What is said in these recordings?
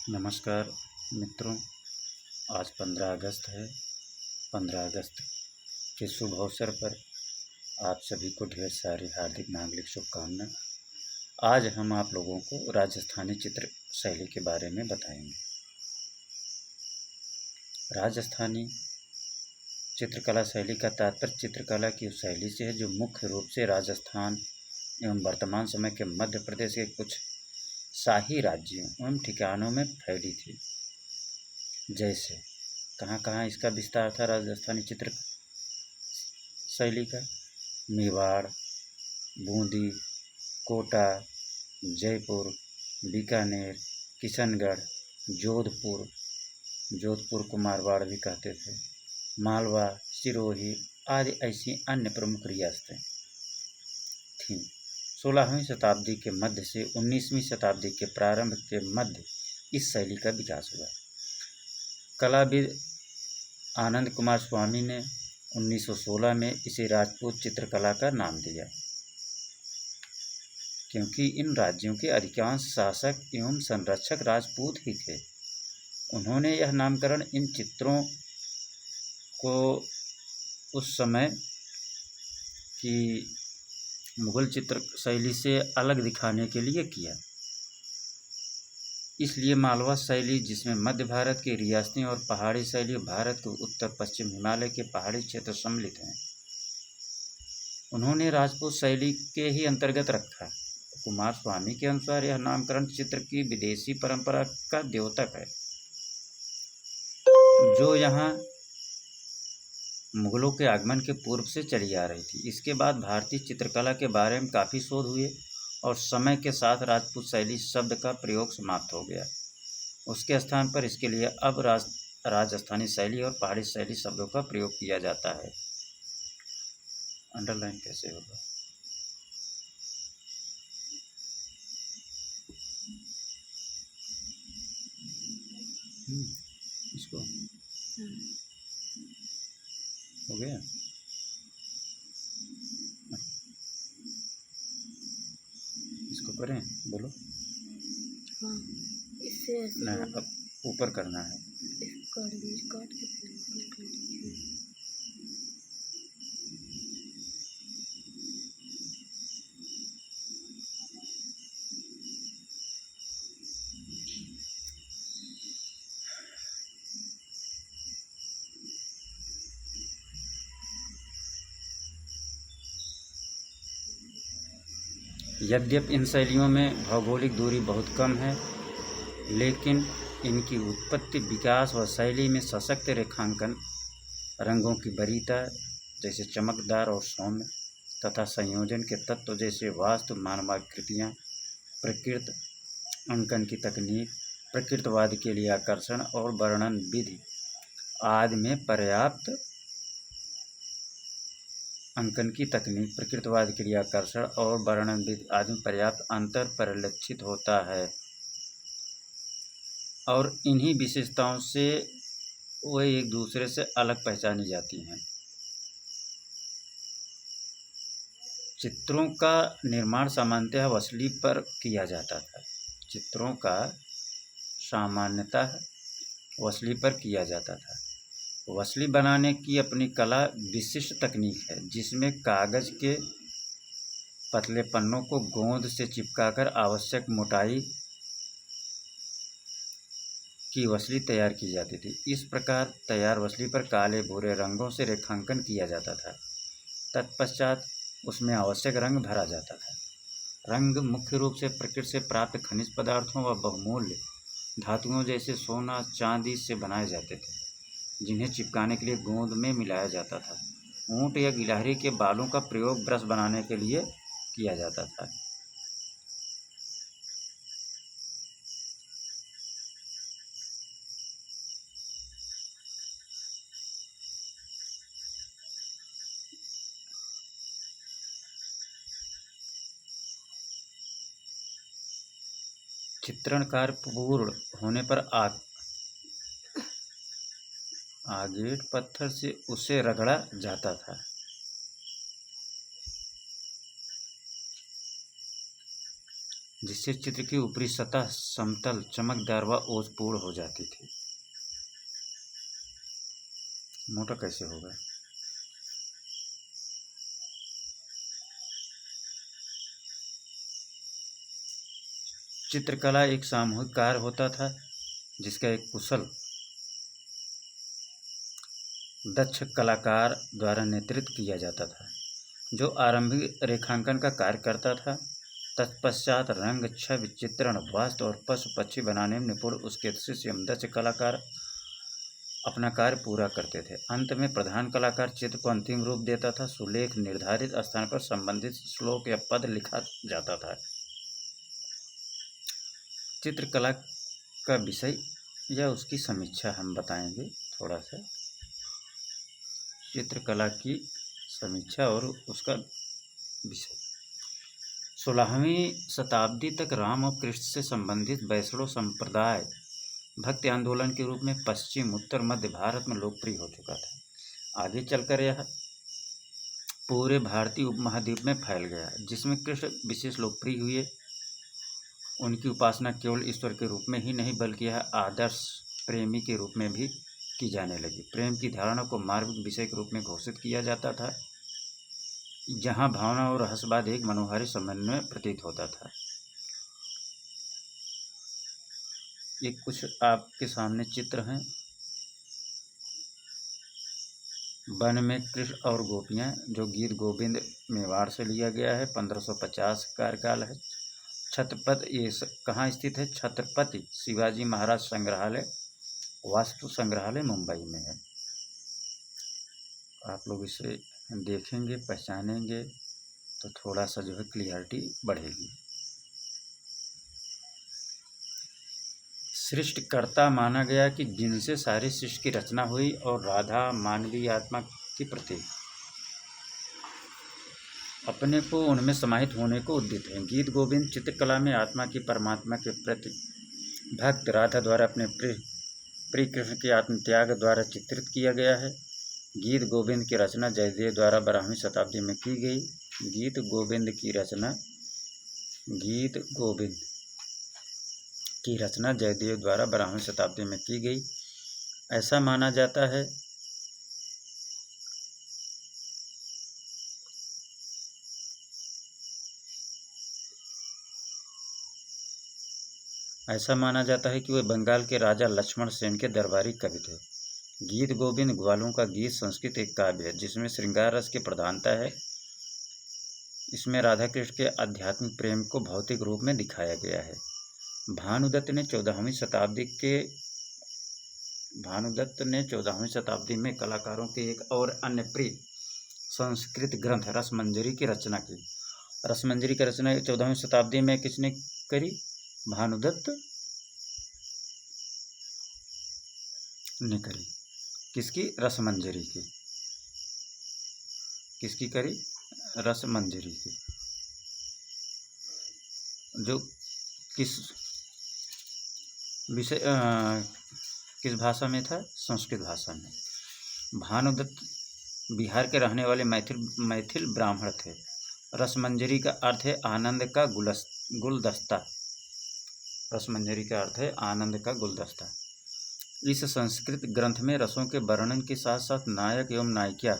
नमस्कार मित्रों। आज 15 अगस्त है। 15 अगस्त के शुभ अवसर पर आप सभी को ढेर सारी हार्दिक मांगलिक शुभकामनाएं। आज हम आप लोगों को राजस्थानी चित्र शैली के बारे में बताएंगे। राजस्थानी चित्रकला शैली का तात्पर्य चित्रकला की उस शैली से है जो मुख्य रूप से राजस्थान एवं वर्तमान समय के मध्य प्रदेश के कुछ शाही राज्यों एवं ठिकानों में फैली थी। जैसे कहाँ कहाँ इसका विस्तार था राजस्थानी चित्र शैली का? मेवाड़, बूंदी, कोटा, जयपुर, बीकानेर, किशनगढ़, जोधपुर, जोधपुर को मारवाड़ भी कहते थे, मालवा, सिरोही आदि ऐसी अन्य प्रमुख रियासतें थीं। 16वीं शताब्दी के मध्य से 19वीं शताब्दी के प्रारंभ के मध्य इस शैली का विकास हुआ। कलाविद आनंद कुमार स्वामी ने 1916 में इसे राजपूत चित्रकला का नाम दिया, क्योंकि इन राज्यों के अधिकांश शासक एवं संरक्षक राजपूत ही थे। उन्होंने यह नामकरण इन चित्रों को उस समय की मुगल चित्र शैली से अलग दिखाने के लिए किया। इसलिए मालवा शैली, जिसमें मध्य भारत की रियासतें, और पहाड़ी शैली भारत के उत्तर पश्चिम हिमालय के पहाड़ी क्षेत्र सम्मिलित हैं, उन्होंने राजपूत शैली के ही अंतर्गत रखा। कुमार स्वामी के अनुसार यह नामकरण चित्र की विदेशी परंपरा का द्योतक है, जो यहाँ मुगलों के आगमन के पूर्व से चली आ रही थी। इसके बाद भारतीय चित्रकला के बारे में काफ़ी शोध हुए और समय के साथ राजपूत शैली शब्द का प्रयोग समाप्त हो गया। उसके स्थान पर इसके लिए अब राजस्थानी शैली और पहाड़ी शैली शब्दों का प्रयोग किया जाता है। अंडरलाइन कैसे होगा? इसको हो गया। इसको करें, बोलो। हाँ, इससे ऐसे नहीं, अब ऊपर करना है। काट के फिर ऊपर कर दीजिए। यद्यपि इन शैलियों में भौगोलिक दूरी बहुत कम है, लेकिन इनकी उत्पत्ति, विकास व शैली में सशक्त रेखांकन, रंगों की वरीयता जैसे चमकदार और सौम्य, तथा संयोजन के तत्व जैसे वास्तु, मानवाकृतियाँ, प्रकृत अंकन की तकनीक, प्रकृतवाद के लिए आकर्षण और वर्णन विधि आदि में पर्याप्त अंकन की तकनीक, प्रकृतवाद के लिए आकर्षण और वर्णन विधि आदि में पर्याप्त अंतर परिलक्षित होता है, और इन्हीं विशेषताओं से वे एक दूसरे से अलग पहचानी जाती हैं। चित्रों का निर्माण सामान्यतः वसली पर किया जाता था। चित्रों का सामान्यतः वसली पर किया जाता था। वसली बनाने की अपनी कला विशिष्ट तकनीक है, जिसमें कागज के पतले पन्नों को गोंद से चिपकाकर आवश्यक मोटाई की वसली तैयार की जाती थी। इस प्रकार तैयार वसली पर काले भूरे रंगों से रेखांकन किया जाता था। तत्पश्चात उसमें आवश्यक रंग भरा जाता था। रंग मुख्य रूप से प्रकृति से प्राप्त खनिज पदार्थों व बहुमूल्य धातुओं जैसे सोना, चांदी से बनाए जाते थे, जिन्हें चिपकाने के लिए गोंद में मिलाया जाता था। ऊंट या गिलहरी के बालों का प्रयोग ब्रश बनाने के लिए किया जाता था। चित्रण कार्य पूर्ण होने पर आगेट पत्थर से उसे रगड़ा जाता था। जिससे चित्र की ऊपरी सतह समतल, चमकदार व ओजपूर्ण हो जाती थी। मोटा कैसे होगा? चित्रकला एक सामूहिक कार्य होता था जिसका एक कुशल दक्ष कलाकार द्वारा नेतृत्व किया जाता था, जो आरंभिक रेखांकन का कार्य करता था। तत्पश्चात रंग, छवि, चित्रण, वास्तु और पशु पक्षी बनाने में निपुण उसके शिष्य एवं दक्ष कलाकार अपना कार्य पूरा करते थे। अंत में प्रधान कलाकार चित्र को अंतिम रूप देता था। सुलेख निर्धारित स्थान पर संबंधित श्लोक या पद लिखा जाता था। चित्रकला का विषय या उसकी समीक्षा हम बताएंगे थोड़ा सा। चित्रकला की समीक्षा और उसका विषय। 16वीं शताब्दी तक राम और कृष्ण से संबंधित वैष्णव संप्रदाय भक्ति आंदोलन के रूप में पश्चिम, उत्तर, मध्य भारत में लोकप्रिय हो चुका था। आगे चलकर यह पूरे भारतीय उपमहाद्वीप में फैल गया, जिसमें कृष्ण विशेष लोकप्रिय हुए। उनकी उपासना केवल ईश्वर के रूप में ही नहीं बल्कि यह आदर्श प्रेमी के रूप में भी की जाने लगी। प्रेम की धारणा को मार्मिक विषय के रूप में घोषित किया जाता था, जहाँ भावना और रहस्यवाद एक मनोहारी समन्वय प्रतीत होता था। ये कुछ आपके सामने चित्र हैं। वन में कृष्ण और गोपियाँ, जो गीत गोविंद मेवाड़ से लिया गया है। 1550 कार्यकाल है। छत्रपति, ये कहाँ स्थित है? छत्रपति शिवाजी महाराज संग्रहालय, वास्तु संग्रहालय, मुंबई में है। आप लोग इसे देखेंगे, पहचानेंगे तो थोड़ा सा जो है क्लियरिटी बढ़ेगी। सृष्टिकर्ता माना गया कि जिनसे सारे सृष्टि की रचना हुई, और राधा मानवीय आत्मा की प्रतीक, अपने को उनमें समाहित होने को उद्यत है। गीत गोविंद चित्रकला में आत्मा की परमात्मा के प्रति भक्त राधा द्वारा अपने प्रिय कृष्ण के आत्मत्याग द्वारा चित्रित किया गया है। गीत गोविंद की रचना जयदेव द्वारा 12वीं शताब्दी में की गई। गीत गोविंद की रचना जयदेव द्वारा 12वीं शताब्दी में की गई। ऐसा माना जाता है कि वे बंगाल के राजा लक्ष्मण सेन के दरबारी कवि थे। गीत गोविंद ग्वालों का गीत संस्कृत एक काव्य है जिसमें श्रृंगार रस की प्रधानता है। इसमें राधा कृष्ण के आध्यात्मिक प्रेम को भौतिक रूप में दिखाया गया है। भानुदत्त ने 14वीं शताब्दी में कलाकारों के एक और अन्य प्रिय संस्कृत ग्रंथ रसमंजरी की रचना की। रसमंजरी की रचना 14वीं शताब्दी में किसने करी? भानुदत्त ने करी। किसकी? रसमंजरी की। किसकी करी? रसमंजरी की। जो किस विषय किस भाषा में था? संस्कृत भाषा में। भानुदत्त बिहार के रहने वाले मैथिल ब्राह्मण थे। रसमंजरी का अर्थ है आनंद का गुलदस्ता। रसमंजरी का अर्थ है आनंद का गुलदस्ता। इस संस्कृत ग्रंथ में रसों के वर्णन के साथ साथ नायक एवं नायिका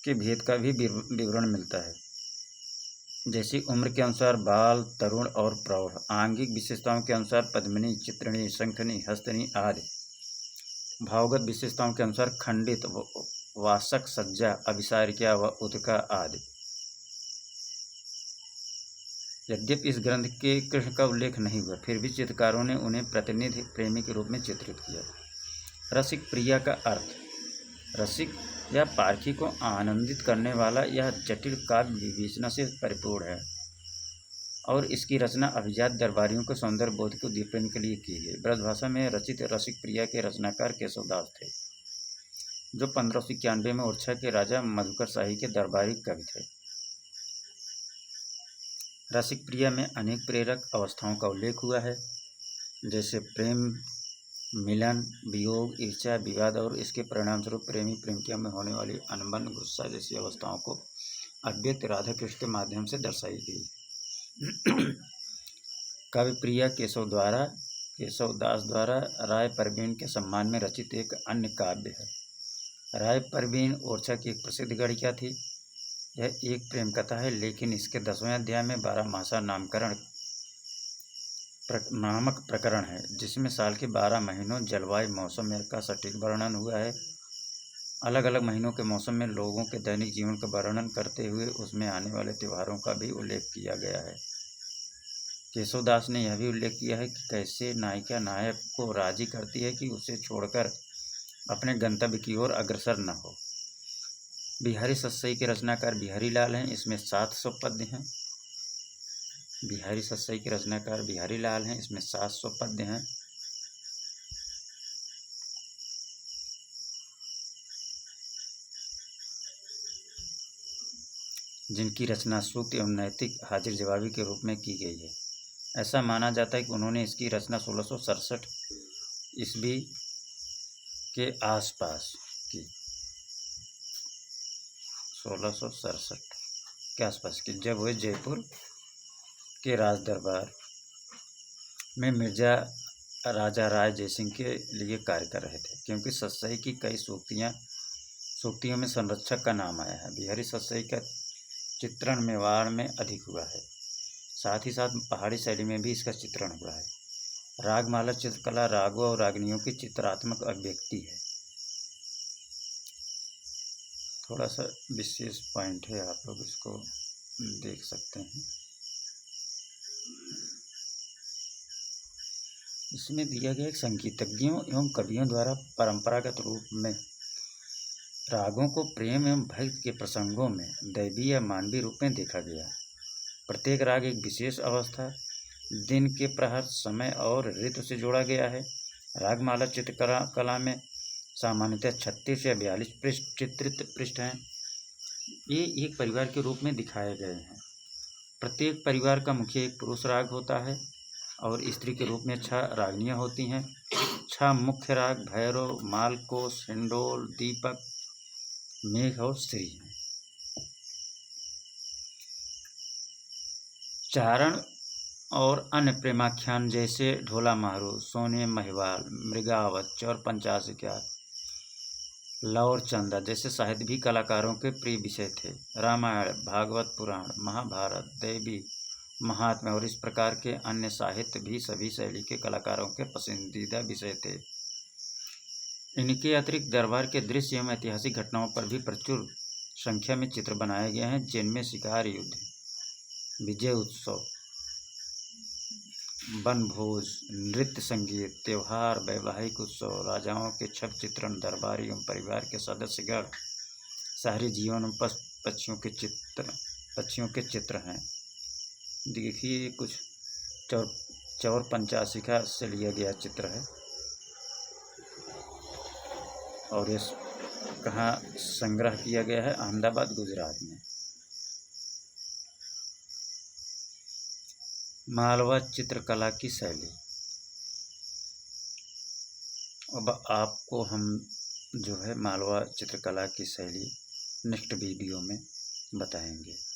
के भेद का भी विवरण मिलता है, जैसे उम्र के अनुसार बाल, तरुण और प्रौढ़, आंगिक विशेषताओं के अनुसार पद्मिनी, चित्रिणी, शंखनी, हस्तनी आदि, भावगत विशेषताओं के अनुसार खंडित, वासक, सज्जा, अभिसारिका व उदका आदि। यद्यपि इस ग्रंथ के कृष्ण का उल्लेख नहीं हुआ, फिर भी चित्रकारों ने उन्हें प्रतिनिधि प्रेमी के रूप में चित्रित किया। रसिक प्रिया का अर्थ रसिक या पारखी को आनंदित करने वाला यह जटिल काव्य विवेचना से परिपूर्ण है, और इसकी रचना अभिजात दरबारियों को सौंदर्य बोध को दीपन के लिए की गई। ब्रजभाषा में रचित रसिक प्रिया के रचनाकार केशवदास थे, जो 1591 में ओरछा के राजा मधुकर शाही के दरबारी कवि थे। रसिक प्रिया में अनेक प्रेरक अवस्थाओं का उल्लेख हुआ है, जैसे प्रेम, मिलन, वियोग, ईर्ष्या, विवाद और इसके परिणाम स्वरूप प्रेमी प्रेमिका में होने वाली अनबन, गुस्सा जैसी अवस्थाओं को अव्यक्त राधा कृष्ण के माध्यम से दर्शाई गई। कविप्रिया केशव दास द्वारा राय परवीन के सम्मान में रचित एक अन्य काव्य है। राय परवीन ओरछा की एक प्रसिद्ध गणिका थी। यह एक प्रेम कथा है, लेकिन इसके 10वें अध्याय में 12 मासा नामक प्रकरण है, जिसमें साल के 12 महीनों जलवायु मौसम का सटीक वर्णन हुआ है। अलग अलग महीनों के मौसम में लोगों के दैनिक जीवन का वर्णन करते हुए उसमें आने वाले त्योहारों का भी उल्लेख किया गया है। केशवदास ने यह भी उल्लेख किया है कि कैसे नायिका नायक को राजी करती है कि उसे छोड़कर अपने गंतव्य की ओर अग्रसर न हो। बिहारी सतसई के रचनाकार बिहारी लाल हैं। इसमें 700 पद्य हैं। बिहारी सतसई के रचनाकार बिहारी लाल हैं। इसमें 700 पद्य हैं। जिनकी रचना सूक्त एवं नैतिक हाजिर जवाबी के रूप में की गई है। ऐसा माना जाता है कि उन्होंने इसकी रचना 1667 ईस्वी के आसपास की। 1667 के आसपास की, जब वे जयपुर के राज दरबार में मिर्जा राजा राय जयसिंह के लिए कार्य कर रहे थे। क्योंकि सतसई की कई सूक्तियों में संरक्षक का नाम आया है। बिहारी सतसई का चित्रण मेवाड़ में अधिक हुआ है। साथ ही साथ पहाड़ी शैली में भी इसका चित्रण हुआ है। रागमाला चित्रकला रागों और रागनियों की चित्रात्मक अभिव्यक्ति है। थोड़ा सा विशेष पॉइंट है, आप लोग इसको देख सकते हैं। इसमें दिया गया एक संगीतज्ञों एवं कवियों द्वारा परंपरागत रूप में रागों को प्रेम एवं भक्ति के प्रसंगों में दैवीय या मानवीय रूप में देखा गया। प्रत्येक राग एक विशेष अवस्था, दिन के प्रहर, समय और ऋतु से जोड़ा गया है। रागमाला चित्रकला में सामान्यतः 36 या 42 चित्रित पृष्ठ हैं। ये एक परिवार के रूप में दिखाए गए हैं। प्रत्येक परिवार का मुखिया एक पुरुष राग होता है और स्त्री के रूप में 6 रागनियाँ होती हैं। 6 मुख्य राग भैरव, मालकोस, हिंडोल, दीपक, मेघ और श्री हैं। चारण और अन्य प्रेमाख्यान जैसे ढोला मारू, सोने महिवाल, मृगावत, चौर पंचासिका, लौर चंदा जैसे साहित्य भी कलाकारों के प्रिय विषय थे। रामायण, भागवत पुराण, महाभारत, देवी महात्म्य और इस प्रकार के अन्य साहित्य भी सभी शैली के कलाकारों के पसंदीदा विषय थे। इनके अतिरिक्त दरबार के दृश्य एवं ऐतिहासिक घटनाओं पर भी प्रचुर संख्या में चित्र बनाए गए हैं, जिनमें शिकार, युद्ध, विजय उत्सव, वनभोज, नृत्य, संगीत, त्योहार, वैवाहिक उत्सव, राजाओं के छब चित्रण, दरबारी एवं परिवार के सदस्यगण, शहरी जीवन, पक्षियों के चित्र हैं। देखिए, कुछ चौर पंचासिका से लिया गया चित्र है और ये कहाँ संग्रह किया गया है? अहमदाबाद, गुजरात में। मालवा चित्रकला की शैली। अब आपको हम जो है मालवा चित्रकला की शैली नेक्स्ट वीडियो में बताएंगे।